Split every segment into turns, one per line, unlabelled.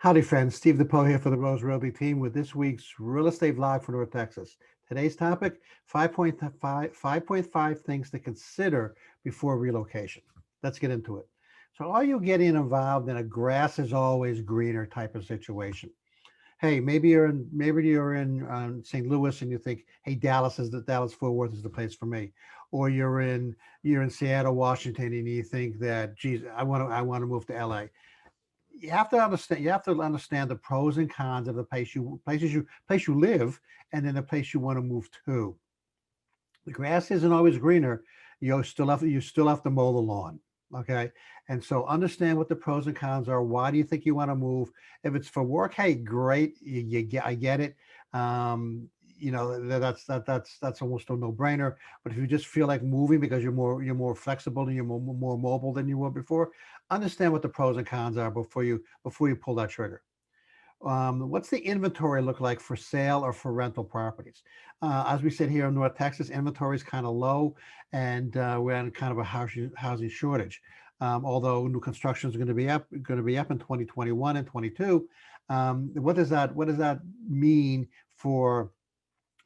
Howdy, friends. Steve DePoe here for the Rose Realty team with this week's real estate vlog for North Texas. Today's topic, 5.5 things to consider before relocation. Let's get into it. So are you getting involved in a grass is always greener type of situation? Hey, maybe you're in St. Louis and you think, hey, Dallas Fort Worth is the place for me, or you're in Seattle, Washington, and you think that, geez, I want to move to LA. You have to understand the pros and cons of the place you live, and then the place you want to move to. The grass isn't always greener. You still have to mow the lawn. Okay. And so understand what the pros and cons are. Why do you think you want to move? If it's for work, hey, great. I get it. That's almost a no-brainer. But if you just feel like moving because you're more flexible and you're more mobile than you were before, understand what the pros and cons are before you pull that trigger. What's the inventory look like for sale or for rental properties? As we said here in North Texas, inventory is kind of low, and we're in kind of a housing shortage. Although new construction is going to be up in 2021 and 22. What does that mean for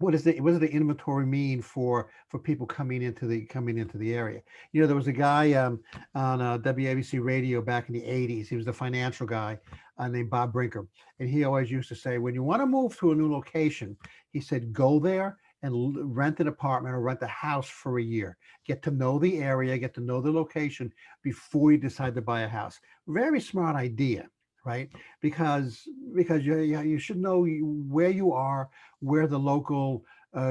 what does the inventory mean for people coming into the area? There was a guy on WABC radio back in the 80s. He was the financial guy named Bob Brinker, and he always used to say, when you want to move to a new location, he said, go there and rent an apartment or rent a house for a year. Get to know the area, get to know the location before you decide to buy a house. Very smart idea, right? Because you should know where you are, where the local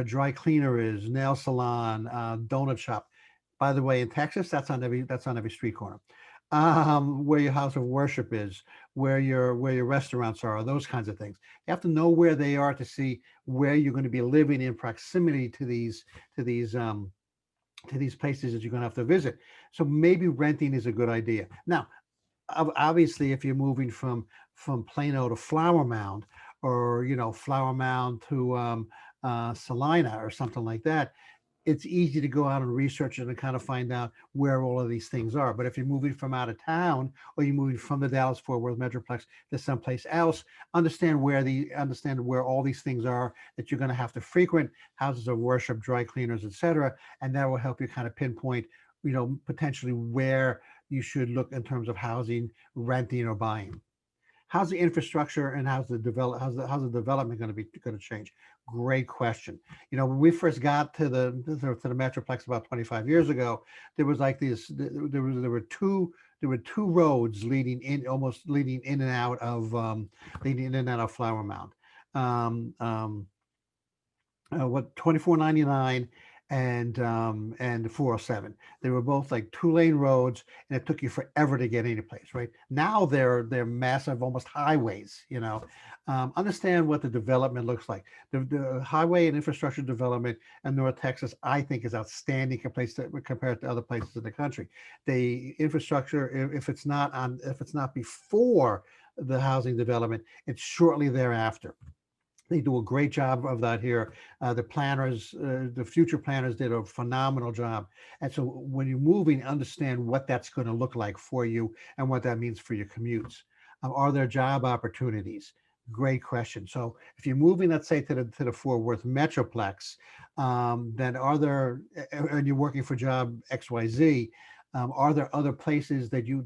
dry cleaner is, nail salon, donut shop. By the way, in Texas, that's on every street corner. Where your house of worship is, where your restaurants are, those kinds of things. You have to know where they are to see where you're going to be living in proximity to these um, to these places that you're going to have to visit. So maybe renting is a good idea. Now, obviously, if you're moving from Plano to Flower Mound, or Flower Mound to Salina or something like that, it's easy to go out and research it and kind of find out where all of these things are. But if you're moving from out of town, or you're moving from the Dallas Fort Worth Metroplex to someplace else, understand where all these things are that you're going to have to frequent: houses of worship, dry cleaners, etc. And that will help you kind of pinpoint, potentially where you should look in terms of housing, renting, or buying. How's the infrastructure and how's the development going to change? Great question. When we first got to the Metroplex about 25 years ago, there was like this. There were two roads leading in and out of Flower Mound. Um, um, what 2499 and 407. They were both like two-lane roads, and it took you forever to get any place. Right now, they're massive, almost highways. Understand what the development looks like. The highway and infrastructure development in North Texas, I think, is outstanding compared to other places in the country. The infrastructure, if it's not before the housing development, it's shortly thereafter. They do a great job of that here. The future planners did a phenomenal job. And so when you're moving, understand what that's going to look like for you and what that means for your commutes. Are there job opportunities? Great question. So if you're moving, let's say to the Fort Worth Metroplex, then and you're working for job XYZ, are there other places that you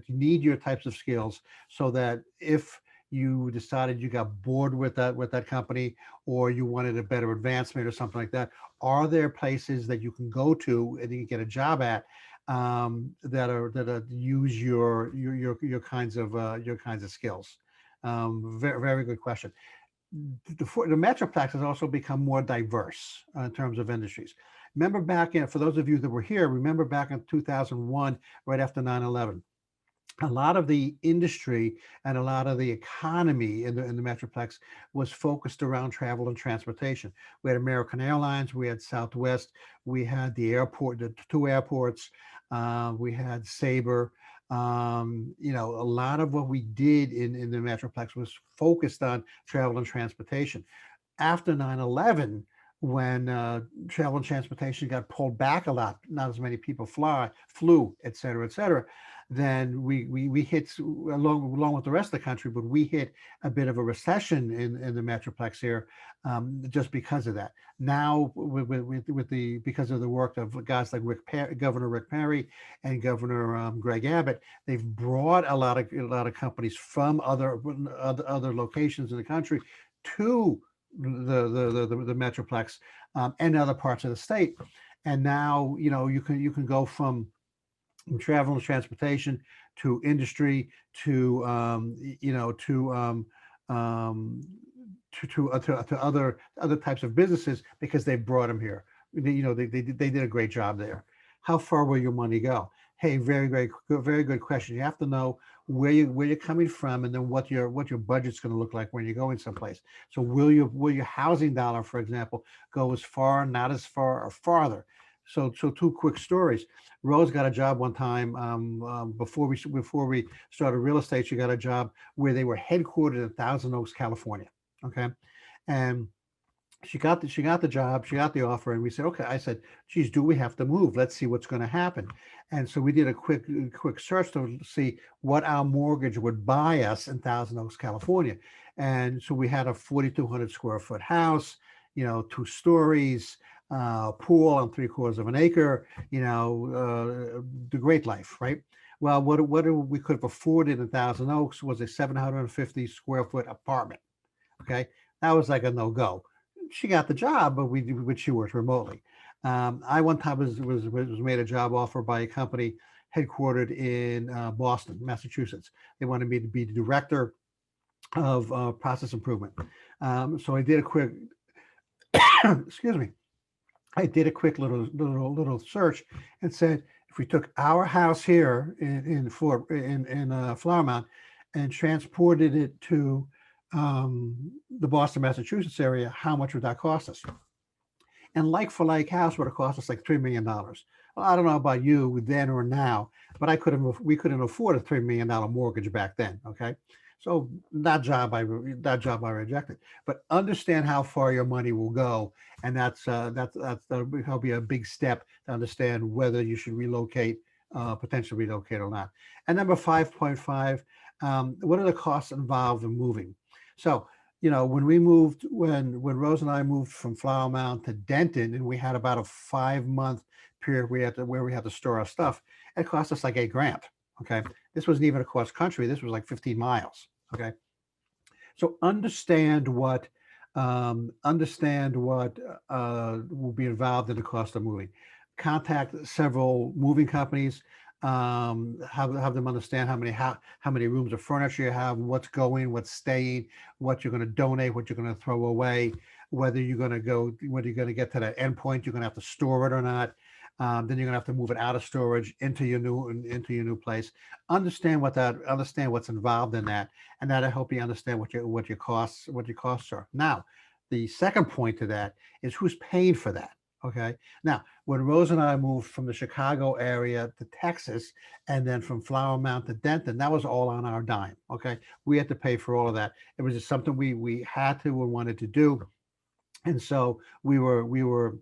need your types of skills, so that if you decided you got bored with that company, or you wanted a better advancement or something like that, are there places that you can go to and you can get a job at, that use your kinds of skills? Very, very good question. The Metroplex has also become more diverse in terms of industries. For those of you that were here, remember back in 2001, right after 9/11, a lot of the industry and a lot of the economy in the Metroplex was focused around travel and transportation. We had American Airlines, we had Southwest, we had the two airports, we had Sabre. A lot of what we did in the Metroplex was focused on travel and transportation. After 9/11, when travel and transportation got pulled back a lot, not as many people flew, et cetera, et cetera, then we hit along with the rest of the country, but we hit a bit of a recession in the metroplex here, just because of that. Now with the because of the work of guys like Governor Rick Perry and Governor Greg Abbott, they've brought a lot of companies from other locations in the country to the metroplex, and other parts of the state. And now you can go from travel and transportation to industry to um, to other types of businesses because they brought them here. They did a great job there. How far will your money go? Hey, very good question. You have to know where you're coming from, and then what your budget's going to look like when you're going someplace. So will your housing dollar, for example, go as far, not as far, or farther? So two quick stories. Rose got a job one time, before we started real estate. She got a job where they were headquartered in Thousand Oaks, California. Okay, and she got the job, she got the offer, and we said, okay. I said, geez, do we have to move? Let's see what's going to happen. And so we did a quick search to see what our mortgage would buy us in Thousand Oaks, California. And so we had a 4,200 square foot house, 2 stories, pool on 3/4 of an acre, the great life, right? Well, what we could have afforded in Thousand Oaks was a 750 square foot apartment. Okay, that was like a no go. She got the job, but she worked remotely. I one time was made a job offer by a company headquartered in Boston, Massachusetts. They wanted me to be the director of process improvement. So I did a quick excuse me. I did a quick little search and said, if we took our house here in Flower Mound and transported it to the Boston, Massachusetts area, how much would that cost us? And like for like house would have cost us like $3 million. Well, I don't know about you then or now, but we couldn't afford a $3 million mortgage back then. Okay, so that job I rejected. But understand how far your money will go, and that'll be a big step to understand whether you should relocate, potentially relocate or not. And number 5.5, what are the costs involved in moving? So when Rose and I moved from Flower Mound to Denton, and we had about a 5 month period where we had to store our stuff, it cost us like 8 grand. Okay, this wasn't even across country. This was like 15 miles. Okay, so understand what will be involved in the cost of moving. Contact several moving companies. Have them understand how many rooms of furniture you have, what's going, what's staying, what you're going to donate, what you're going to throw away, whether you're going to get to that end point, you're going to have to store it or not. Then you're going to have to move it out of storage into your new place. Understand what's involved in that, and that'll help you understand what your costs are. Now, the second point to that is who's paying for that. Okay. Now, when Rose and I moved from the Chicago area to Texas, and then from Flower Mound to Denton, that was all on our dime. Okay, we had to pay for all of that. It was just something we had to and wanted to do, and so we were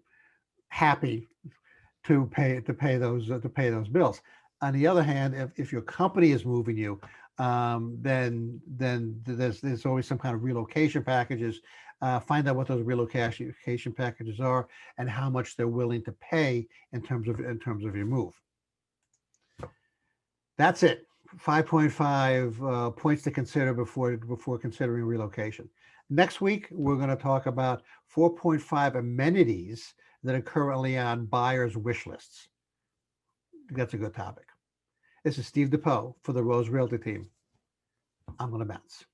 happy to pay those bills. On the other hand, if your company is moving you, then there's always some kind of relocation packages. Find out what those relocation packages are and how much they're willing to pay in terms of your move. That's it. 5.5 points to consider before considering relocation. Next week, we're going to talk about 4.5 amenities that are currently on buyers' wish lists. That's a good topic. This is Steve DePoe for the Rose Realty team. I'm going to bounce.